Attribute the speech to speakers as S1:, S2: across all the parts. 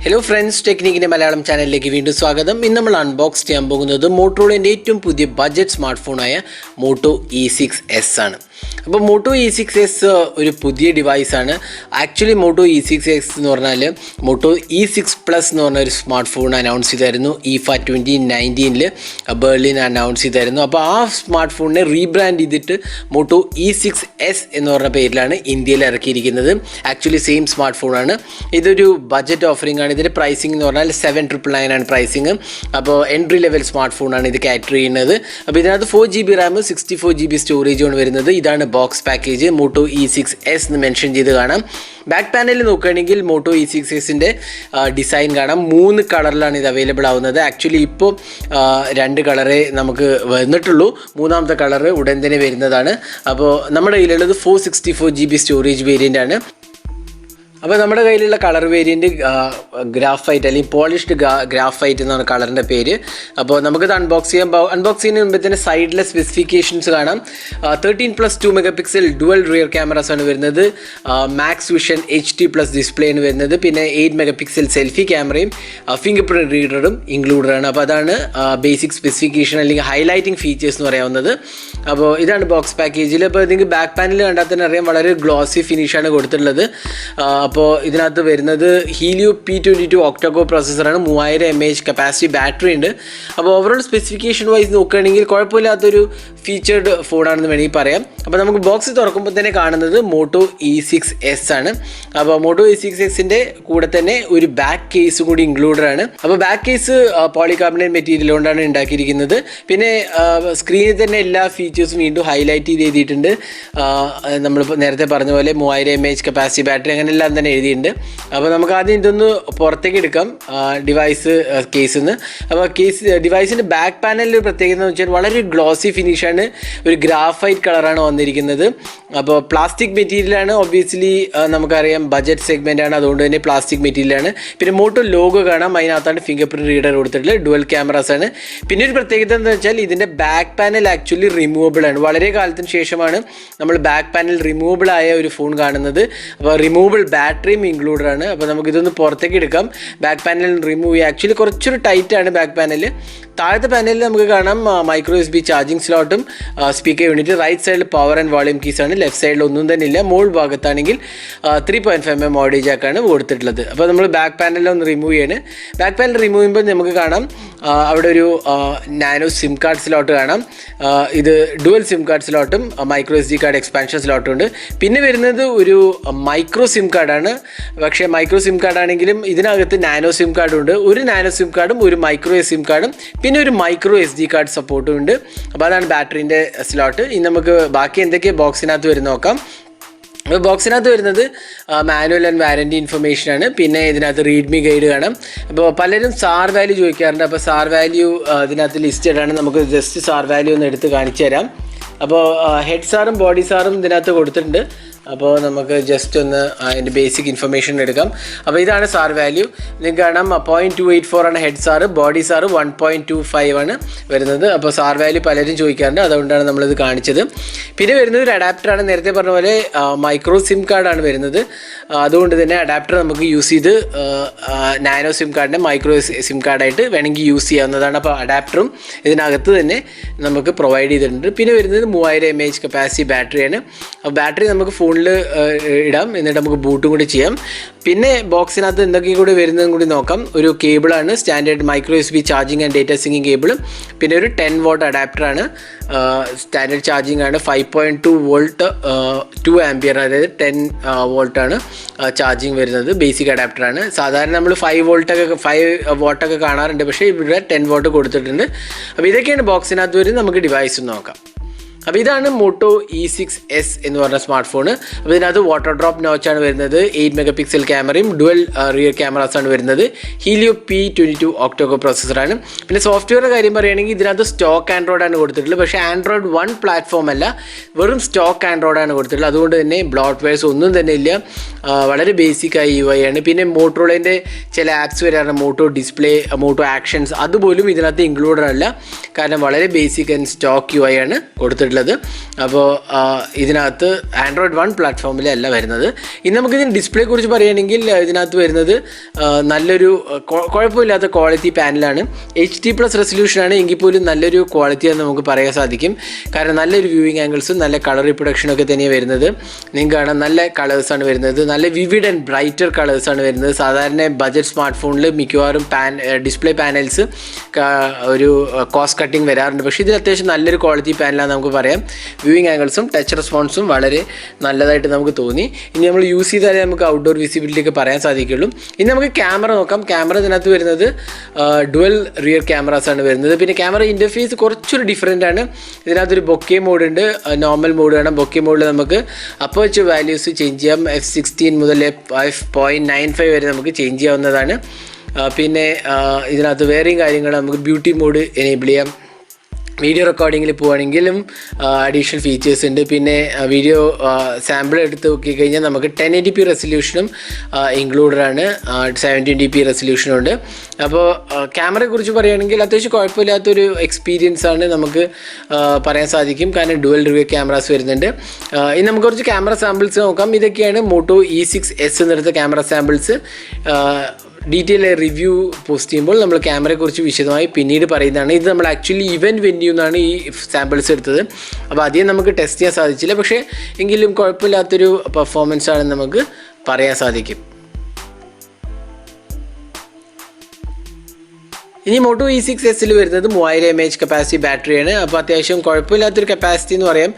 S1: Hello friends, ടെക്നിക്കിൻ്റെ Malayalam ചാനലിലേക്ക് വീണ്ടും സ്വാഗതം. ഇന്ന് നമ്മൾ അൺബോക്സ് ചെയ്യാൻ പോകുന്നത് മോട്ടോറോളേൻ്റെ ഏറ്റവും പുതിയ ബഡ്ജറ്റ് സ്മാർട്ട് ഫോണായ മോട്ടോ E6s ആണ്. അപ്പോൾ മോട്ടോ E6s ഒരു പുതിയ ഡിവൈസാണ്. ആക്ച്വലി മോട്ടോ E6s എന്ന് പറഞ്ഞാൽ മോട്ടോ E6+ എന്ന് പറഞ്ഞ ഒരു സ്മാർട്ട് ഫോൺ അനൗൺസ് ചെയ്തായിരുന്നു. IFA 2019 ബെർലിൻ അനൗൺസ് ചെയ്തായിരുന്നു. അപ്പോൾ ആ സ്മാർട്ട് ഫോണിനെ റീബ്രാൻഡ് ചെയ്തിട്ട് മോട്ടോ E6s എന്ന് പറഞ്ഞ പേരിലാണ് ഇന്ത്യയിൽ ഇറക്കിയിരിക്കുന്നത്. ആക്ച്വലി സെയിം സ്മാർട്ട് ഫോണാണ്. ഇതൊരു ബഡ്ജറ്റ് ഓഫറിംഗ് ആണ്. ഇതിൻ്റെ പ്രൈസിംഗ് എന്ന് പറഞ്ഞാൽ 799 ആണ് പ്രൈസിങ്. അപ്പോൾ എൻട്രി ലെവൽ സ്മാർട്ട് ഫോണാണ് ഇത് കാറ്റർ ചെയ്യുന്നത്. അപ്പോൾ ഇതിനകത്ത് 4GB റാം 64GB സ്റ്റോറേജാണ് വരുന്നത്. ഇതാണ് ബോക്സ് പാക്കേജ്. മോട്ടോ E6s എന്ന് മെൻഷൻ ചെയ്ത് കാണാം. ബാക്ക് പാനലിൽ നോക്കുകയാണെങ്കിൽ മോട്ടോ E6sൻ്റെ ഡിസൈൻ കാണാം. 3 കളറിലാണ് ഇത് അവൈലബിൾ ആവുന്നത്. ആക്ച്വലി ഇപ്പോൾ 2 കളറേ നമുക്ക് വന്നിട്ടുള്ളൂ. മൂന്നാമത്തെ കളറ് ഉടൻ തന്നെ വരുന്നതാണ്. അപ്പോൾ നമ്മുടെ കയ്യിലുള്ളത് 464GB സ്റ്റോറേജ് വേരിയൻ്റ് ആണ്. അപ്പോൾ നമ്മുടെ കയ്യിലുള്ള കളർ വേരിയൻറ്റ് ഗ്രാഫൈറ്റ് അല്ലെങ്കിൽ പോളിഷ്ഡ് ഗ്രാഫൈറ്റ് എന്നാണ് കളറിൻ്റെ പേര്. അപ്പോൾ നമുക്കിത് അൺബോക്സ് ചെയ്യുന്നതിന് മുമ്പ് തന്നെ സൈഡിലെ സ്പെസിഫിക്കേഷൻസ് കാണാം. 13+2 മെഗാപിക്സൽ ഡുവൽ റിയർ ക്യാമറാസ് ആണ് വരുന്നത്. മാക്സ് വിഷൻ HD+ ഡിസ്പ്ലേയാണ് വരുന്നത്. പിന്നെ 8 മെഗാപിക്സൽ സെൽഫി ക്യാമറയും ഫിംഗർ പ്രിൻറ്റ് റീഡറും ഇൻക്ലൂഡഡ് ആണ്. അപ്പോൾ അതാണ് ബേസിക് സ്പെസിഫിക്കേഷൻ അല്ലെങ്കിൽ ഹൈലൈറ്റിംഗ് ഫീച്ചേഴ്സ് എന്ന് പറയാവുന്നത്. അപ്പോൾ ഇതാണ് ബോക്സ് പാക്കേജിൽ. അപ്പോൾ നിങ്ങൾക്ക് ബാക്ക് പാനൽ കണ്ടാൽ തന്നെ അറിയാം, വളരെ ഗ്ലോസി ഫിനിഷാണ് കൊടുത്തിട്ടുള്ളത്. അപ്പോൾ ഇതിനകത്ത് വരുന്നത് Helio P22 ഒക്ടോകോ പ്രോസസ്സറാണ്. 3000 mAh capacity battery ഉണ്ട്. അപ്പോൾ ഓവറോൾ സ്പെസിഫിക്കേഷൻ വൈസ് നോക്കുകയാണെങ്കിൽ കുഴപ്പമില്ലാത്തൊരു ഫീച്ചേർഡ് ഫോണാണെന്ന് വേണമെങ്കിൽ പറയാം. അപ്പോൾ നമുക്ക് ബോക്സ് തുറക്കുമ്പോൾ തന്നെ കാണുന്നത് മോട്ടോ E6s ആണ്. അപ്പോൾ മോട്ടോ E6sൻ്റെ കൂടെ തന്നെ ഒരു ബാക്ക് കേസ് കൂടി ഇൻക്ലൂഡഡ് ആണ്. അപ്പോൾ ബാക്ക് കേസ് പോളികാർബണേറ്റ് മെറ്റീരിയൽ കൊണ്ടാണ് ഉണ്ടാക്കിയിരിക്കുന്നത്. പിന്നെ സ്ക്രീനിൽ തന്നെ എല്ലാ ഫീച്ചേഴ്സും വീണ്ടും ഹൈലൈറ്റ് ചെയ്ത് എഴുതിയിട്ടുണ്ട്. നമ്മളിപ്പോൾ നേരത്തെ പറഞ്ഞ പോലെ 3000 mAh കപ്പാസിറ്റി ബാറ്ററി അങ്ങനെ എല്ലാം തന്നെ എഴുതിയിട്ടുണ്ട്. അപ്പോൾ നമുക്ക് ആദ്യം ഇതൊന്ന് പുറത്തേക്ക് എടുക്കാം ഡിവൈസ് കേസിൽ നിന്ന്. അപ്പോൾ ഡിവൈസിൻ്റെ ബാക്ക് പാനലിൽ പ്രത്യേകത എന്ന് വെച്ചാൽ വളരെ ഗ്ലോസി ഫിനിഷാണ്. ഒരു ഗ്രാഫൈറ്റ് കളറാണ് വന്നിരിക്കുന്നത്. അപ്പോൾ പ്ലാസ്റ്റിക് മെറ്റീരിയലാണ്. ഒബ്വിയസ്ലി നമുക്കറിയാം ബഡ്ജറ്റ് സെഗ്മെൻ്റ് ആണ്, അതുകൊണ്ട് തന്നെ പ്ലാസ്റ്റിക് മെറ്റീരിയലാണ്. പിന്നെ മോട്ടോ ലോഗോ കാണാം. അതിനകത്താണ് ഫിംഗർ പ്രിൻറ്റ് റീഡർ കൊടുത്തിട്ടുള്ളത്. ഡുവൽ ക്യാമറാസ് ആണ്. പിന്നെ ഒരു പ്രത്യേകത എന്ന് വെച്ചാൽ ഇതിൻ്റെ ബാക്ക് പാനൽ ആക്ച്വലി റിമൂവബിൾ ആണ്. വളരെ കാലത്തിന് ശേഷമാണ് നമ്മൾ ബാക്ക് പാനൽ റിമൂവബിൾ ആയ ഒരു ഫോൺ കാണുന്നത്. അപ്പോൾ റിമൂവബിൾ ബാറ്ററിയും ഇൻക്ലൂഡഡ് ആണ്. അപ്പോൾ നമുക്കിതൊന്ന് പുറത്തേക്ക് എടുക്കാം. ബാക്ക് പാനൽ റിമൂവ് ചെയ്യുക. ആക്ച്വലി കുറച്ചൊരു ടൈറ്റാണ് ബാക്ക് പാനൽ. താഴത്തെ പാനലിൽ നമുക്ക് കാണാം മൈക്രോ USB ചാർജിങ് സ്ലോട്ടും സ്പീക്കർ യൂണിറ്റ്. റൈറ്റ് സൈഡിൽ പവർ ആൻഡ് വോളിയം കീസാണ്. ലെഫ്റ്റ് സൈഡിൽ ഒന്നും തന്നെ ഇല്ല. മുകൾ ഭാഗത്താണെങ്കിൽ 3.5mm ഓഡിയോ ജാക്കാണ് കൊടുത്തിട്ടുള്ളത്. അപ്പോൾ നമ്മൾ ബാക്ക് പാനലൊന്ന് റിമൂവ് ചെയ്യാണ്. ബാക്ക് പാനൽ റിമൂവ് ചെയ്യുമ്പോൾ നമുക്ക് കാണാം അവിടെ ഒരു നാനോ സിം കാർഡ് സ്ലോട്ട് കാണാം. ഇത് ഡുവൽ സിം കാർഡ് സ്ലോട്ടും മൈക്രോ SD കാർഡ് എക്സ്പാൻഷൻ സ്ലോട്ടും ഉണ്ട്. പിന്നെ വരുന്നത് ഒരു മൈക്രോ സിം കാർഡാണ്. പക്ഷേ മൈക്രോ സിം കാർഡാണെങ്കിലും ഇതിനകത്ത് നാനോ സിം കാർഡും ഉണ്ട്. ഒരു നാനോ സിം കാർഡും ഒരു മൈക്രോ സിം കാർഡും പിന്നെ ഒരു മൈക്രോ SD കാർഡ് സപ്പോർട്ടും ഉണ്ട്. അപ്പോൾ അതാണ് ബാറ്ററീൻ്റെ സ്ലോട്ട്. ഇനി നമുക്ക് ബാക്കി എന്തൊക്കെയാണ് ബോക്സിനകത്ത് വരുന്ന നോക്കാം. അപ്പോൾ ബോക്സിനകത്ത് വരുന്നത് മാനുവൽ ആൻഡ് വാറൻറ്റി ഇൻഫർമേഷനാണ്. പിന്നെ ഇതിനകത്ത് റീഡ്മി ഗൈഡ് കാണാം. അപ്പോൾ പലരും സാർ വാല്യൂ ചോദിക്കാറുണ്ട്. അപ്പോൾ സാർ വാല്യൂ ഇതിനകത്ത് ലിസ്റ്റഡ് ആണ്. നമുക്ക് ജസ്റ്റ് സാർ വാല്യൂ ഒന്ന് എടുത്ത് കാണിച്ചു തരാം. അപ്പോൾ ഹെഡ് സാറും ബോഡി സാറും ഇതിനകത്ത് കൊടുത്തിട്ടുണ്ട്. അപ്പോൾ നമുക്ക് ജസ്റ്റ് ഒന്ന് അതിൻ്റെ ബേസിക് ഇൻഫർമേഷൻ എടുക്കാം. അപ്പോൾ ഇതാണ് സാർ വാല്യൂ. നിങ്ങൾക്ക് കാണാം 0.284 ആണ് ഹെഡ് സാറ്. ബോഡി സാറ് 1.25 ആണ് വരുന്നത്. അപ്പോൾ സാർ വാല്യൂ പലരും ചോദിക്കാറുണ്ട്, അതുകൊണ്ടാണ് നമ്മളിത് കാണിച്ചത്. പിന്നെ വരുന്നത് ഒരു അഡാപ്റ്ററാണ്. നേരത്തെ പറഞ്ഞ പോലെ മൈക്രോ സിം കാർഡാണ് വരുന്നത്. അതുകൊണ്ട് തന്നെ അഡാപ്റ്റർ നമുക്ക് യൂസ് ചെയ്ത് നാനോ സിം കാർഡിനെ മൈക്രോ സിം കാർഡായിട്ട് വേണമെങ്കിൽ യൂസ് ചെയ്യാവുന്നതാണ്. അപ്പോൾ അഡാപ്റ്ററും ഇതിനകത്ത് തന്നെ നമുക്ക് പ്രൊവൈഡ് ചെയ്തിട്ടുണ്ട്. പിന്നെ വരുന്നത് 3000 mAh കപ്പാസിറ്റി ബാറ്ററിയാണ്. അപ്പോൾ ബാറ്ററി നമുക്ക് ഫോണിൽ ഇടാം, എന്നിട്ട് നമുക്ക് ബൂട്ടും കൂടി ചെയ്യാം. പിന്നെ ബോക്സിനകത്ത് എന്തൊക്കെ കൂടി വരുന്നതും കൂടി നോക്കാം. ഒരു കേബിളാണ്, standard micro USB charging and data syncing കേബിളും. പിന്നെ ഒരു 10 watt അഡാപ്റ്ററാണ്. സ്റ്റാൻഡേർഡ് ചാർജിങ് ആണ്. 5.2 volt 2 ampere, അതായത് 10 volt ആണ് ചാർജിങ് വരുന്നത്. ബേസിക് അഡാപ്റ്ററാണ്. സാധാരണ നമ്മൾ 5 watt കാണാറുണ്ട്, പക്ഷേ ഇവിടെ 10 watt കൊടുത്തിട്ടുണ്ട്. അപ്പോൾ ഇതൊക്കെയാണ് ബോക്സിനകത്ത് വരും. നമുക്ക് ഡിവൈസ് നോക്കാം. അപ്പോൾ ഇതാണ് മോട്ടോ E6s എന്ന് പറഞ്ഞ സ്മാർട്ട് ഫോൺ. അപ്പോൾ ഇതിനകത്ത് വാട്ടർ ഡ്രോപ്പ് നോച്ചാണ് വരുന്നത്. 8 മെഗാപിക്സൽ ക്യാമറയും ഡുവൽ റിയർ ക്യാമറാസാണ് വരുന്നത്. Helio P22 ഒക്ടോകോ പ്രോസസ്സറാണ്. പിന്നെ സോഫ്റ്റ്വെയർ കാര്യം പറയുകയാണെങ്കിൽ ഇതിനകത്ത് സ്റ്റോക്ക് ആൻഡ്രോയിഡാണ് കൊടുത്തിട്ടുള്ളത്. പക്ഷേ ആൻഡ്രോയിഡ് 1 പ്ലാറ്റ്ഫോം അല്ല, വെറും സ്റ്റോക്ക് ആൻഡ്രോയിഡാണ് കൊടുത്തിട്ടുള്ളത്. അതുകൊണ്ട് തന്നെ ബ്ലോട്ട്വെയർസ് ഒന്നും തന്നെ ഇല്ല. വളരെ ബേസിക്കായ UI ആണ്. പിന്നെ മോട്ടോറോളേൻ്റെ ചില ആപ്സ് വരാറുണ്ട്, മോട്ടോ ഡിസ്പ്ലേ, മോട്ടോ ആക്ഷൻസ്, അതുപോലും ഇതിനകത്ത് ഇൻക്ലൂഡഡ് അല്ല. കാരണം വളരെ ബേസിക് ആൻഡ് സ്റ്റോക്ക് UI ആണ് കൊടുത്തിട്ടുള്ളത്. ചെയ്തിട്ടുള്ളത്. അപ്പോൾ ഇതിനകത്ത് ആൻഡ്രോയിഡ് 1 പ്ലാറ്റ്ഫോമിലല്ല വരുന്നത്. ഇനി നമുക്കിതിന് ഡിസ്പ്ലേ കുറിച്ച് പറയുകയാണെങ്കിൽ ഇതിനകത്ത് വരുന്നത് നല്ലൊരു കുഴപ്പമില്ലാത്ത ക്വാളിറ്റി പാനലാണ്. HD+ റെസൊല്യൂഷനാണ്, എങ്കിൽ പോലും നല്ലൊരു ക്വാളിറ്റിയാണെന്ന് നമുക്ക് പറയാൻ സാധിക്കും. കാരണം നല്ലൊരു വ്യൂയിങ് ആംഗിൾസും നല്ല കളർ റിപ്രൊഡക്ഷനൊക്കെ തന്നെയാണ് വരുന്നത്. നിങ്ങൾക്ക് കാണാൻ നല്ല കളേഴ്സാണ് വരുന്നത്, നല്ല വിവിഡ് ആൻഡ് ബ്രൈറ്റർ കളേഴ്സാണ് വരുന്നത്. സാധാരണ ബജറ്റ് സ്മാർട്ട് ഫോണിൽ മിക്കവാറും ഡിസ്പ്ലേ പാനൽസ് ഒരു കോസ്റ്റ് കട്ടിങ് വരാറുണ്ട്. പക്ഷേ ഇതിൽ അത്യാവശ്യം നല്ലൊരു ക്വാളിറ്റി പാനലാണെന്ന് നമുക്ക് പറയാം. വ്യൂയിങ് ആംഗിൾസും ടച്ച് റെസ്പോൺസും വളരെ നല്ലതായിട്ട് നമുക്ക് തോന്നി. ഇനി നമ്മൾ യൂസ് ചെയ്താലേ നമുക്ക് ഔട്ട്ഡോർ വിസിബിലിറ്റി ഒക്കെ പറയാൻ സാധിക്കുള്ളൂ. ഇനി നമുക്ക് ക്യാമറ നോക്കാം. ക്യാമറ ഇതിനകത്ത് വരുന്നത് ഡുവൽ റിയർ ക്യാമറാസാണ് വരുന്നത്. പിന്നെ ക്യാമറ ഇൻ്റർഫേസ് കുറച്ചൊരു ഡിഫറെൻ്റ് ആണ്. ഇതിനകത്തൊരു ബൊക്കെ മോഡ് ഉണ്ട്, നോർമൽ മോഡ് വേണം. ബൊക്കെ മോഡിൽ നമുക്ക് അപ്പർച്ചർ വാല്യൂസ് ചേഞ്ച് ചെയ്യാം. F16 മുതൽ f.95 വരെ നമുക്ക് ചേഞ്ച് ചെയ്യാവുന്നതാണ്. പിന്നെ ഇതിനകത്ത് വേറെയും കാര്യങ്ങൾ നമുക്ക് ബ്യൂട്ടി മോഡ് എനേബിൾ ചെയ്യാം. വീഡിയോ റെക്കോർഡിങ്ങിൽ പോവുകയാണെങ്കിലും അഡീഷണൽ ഫീച്ചേഴ്സ് ഉണ്ട്. പിന്നെ വീഡിയോ സാമ്പിൾ എടുത്ത് നോക്കിക്കഴിഞ്ഞാൽ നമുക്ക് 1080p റെസൊല്യൂഷനും ഇൻക്ലൂഡഡാണ്, 720p റെസൊല്യൂഷനും ഉണ്ട്. അപ്പോൾ ക്യാമറയെക്കുറിച്ച് പറയുകയാണെങ്കിൽ അത്യാവശ്യം കുഴപ്പമില്ലാത്തൊരു എക്സ്പീരിയൻസ് ആണ് നമുക്ക് പറയാൻ സാധിക്കും. കാരണം ഡുവൽ റിയർ ക്യാമറാസ് വരുന്നുണ്ട്. ഇനി നമുക്ക് കുറച്ച് ക്യാമറ സാമ്പിൾസ് നോക്കാം. ഇതൊക്കെയാണ് മോട്ടോ E6s എന്നെടുത്ത camera samples. Detail review post ചെയ്യുമ്പോൾ നമ്മൾ ക്യാമറയെക്കുറിച്ച് വിശദമായി പിന്നീട് പറയുന്നതാണ്. ഇത് നമ്മൾ ആക്ച്വലി ഇവൻറ്റ് വെന്യൂ എന്നാണ് ഈ സാമ്പിൾസ് എടുത്തത്. അപ്പോൾ അധികം നമുക്ക് ടെസ്റ്റ് ചെയ്യാൻ സാധിച്ചില്ല, പക്ഷേ എങ്കിലും കുഴപ്പമില്ലാത്തൊരു പെർഫോമൻസ് ആണെന്ന് നമുക്ക് പറയാൻ സാധിക്കും. ഇനി മോട്ടോ E6s വരുന്നത് 3000 mAh കപ്പാസിറ്റി ബാറ്ററിയാണ്. അപ്പോൾ അത്യാവശ്യം കുഴപ്പമില്ലാത്തൊരു കപ്പാസിറ്റി എന്ന് പറയാം.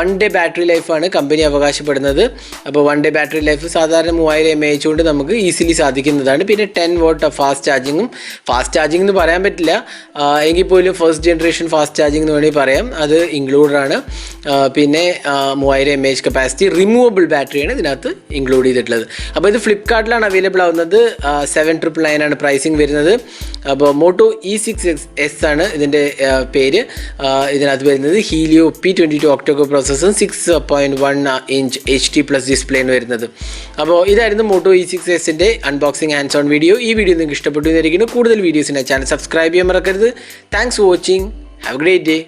S1: 1 ഡേ ബാറ്ററി ലൈഫാണ് കമ്പനി അവകാശപ്പെടുന്നത്. അപ്പോൾ 1 ഡേ ബാറ്ററി ലൈഫ് സാധാരണ 3000 mAh കൊണ്ട് നമുക്ക് ഈസിലി സാധിക്കുന്നതാണ്. പിന്നെ 10 വാട്ട് ഫാസ്റ്റ് ചാർജിങ് എന്ന് പറയാൻ പറ്റില്ല, എങ്കിൽ പോലും ഫസ്റ്റ് ജനറേഷൻ ഫാസ്റ്റ് ചാർജിങ് എന്ന് വേണമെങ്കിൽ പറയാം, അത് ഇൻക്ലൂഡഡ് ആണ്. പിന്നെ 3000 mAh കപ്പാസിറ്റി റിമൂവബിൾ ബാറ്ററിയാണ് ഇതിനകത്ത് ഇൻക്ലൂഡ് ചെയ്തിട്ടുള്ളത്. അപ്പോൾ ഇത് ഫ്ലിപ്കാർട്ടിലാണ് അവൈലബിൾ ആവുന്നത്. 799 ആണ് പ്രൈസിങ് വരുന്നത്. അപ്പോൾ മോട്ടോ E6s ആണ് ഇതിൻ്റെ പേര്. ഇതിനകത്ത് വരുന്നത് ഹീലിയോ P22 ഒക്ടോകോർ പ്രോസസ്സറും 6.1 ഇഞ്ച് HD+ ഡിസ്പ്ലേയാണ് വരുന്നത്. അപ്പോൾ ഇതായിരുന്നു മോട്ടോ E6sൻ്റെ അൺബോക്സിങ് ഹാൻഡ്സ് ഓൺ വീഡിയോ. ഈ വീഡിയോ നിങ്ങൾക്ക് ഇഷ്ടപ്പെട്ടു എന്നിരിക്കുന്നു. കൂടുതൽ വീഡിയോസിനായി ചാനൽ സബ്സ്ക്രൈബ് ചെയ്യാൻ മറക്കരുത്. Thanks for watching. Have a great day.